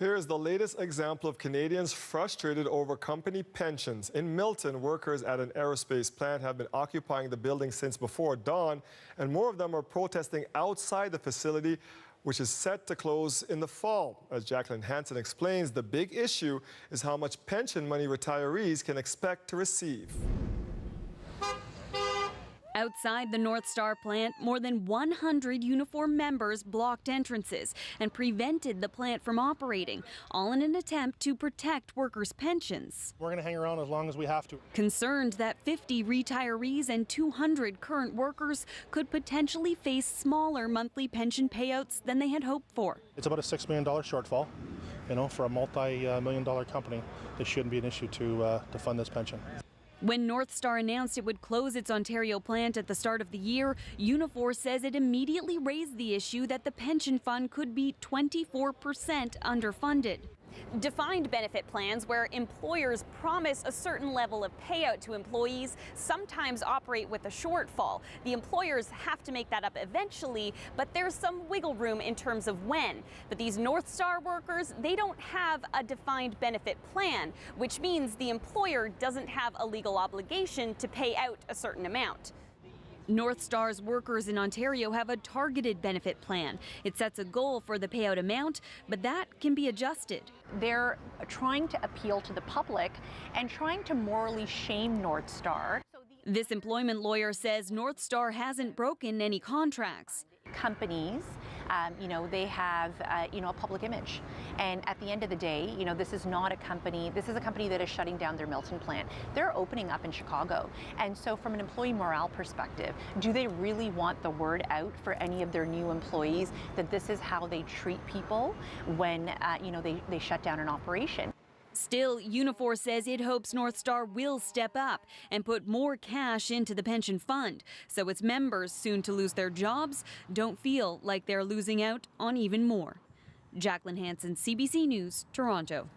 Here is the latest example of Canadians frustrated over company pensions. In Milton, workers at an aerospace plant have been occupying the building since before dawn, and more of them are protesting outside the facility, which is set to close in the fall. As Jacqueline Hansen explains, the big issue is how much pension money retirees can expect to receive. Outside the Northstar plant, more than 100 Unifor members blocked entrances and prevented the plant from operating, all in an attempt to protect workers' pensions. We're going to hang around as long as we have to. Concerned that 50 retirees and 200 current workers could potentially face smaller monthly pension payouts than they had hoped for. It's about a $6 million shortfall. You know, for a multi-million-dollar company, this shouldn't be an issue to fund this pension. When Northstar announced it would close its Ontario plant at the start of the year, Unifor says it immediately raised the issue that the pension fund could be 24% underfunded. Defined benefit plans, where employers promise a certain level of payout to employees, sometimes operate with a shortfall. The employers have to make that up eventually, but there's some wiggle room in terms of when. But these Northstar workers, they don't have a defined benefit plan, which means the employer doesn't have a legal obligation to pay out a certain amount. Northstar's workers in Ontario have a targeted benefit plan. It sets a goal for the payout amount, but that can be adjusted. They're trying to appeal to the public and trying to morally shame Northstar. This employment lawyer says Northstar hasn't broken any contracts. Companies, they have, a public image. And at the end of the day, this is not a company, this is a company that is shutting down their Milton plant. They're opening up in Chicago. And so from an employee morale perspective, do they really want the word out for any of their new employees that this is how they treat people when, they shut down an operation? Still, Unifor says it hopes Northstar will step up and put more cash into the pension fund so its members, soon to lose their jobs, don't feel like they're losing out on even more. Jacqueline Hansen, CBC News, Toronto.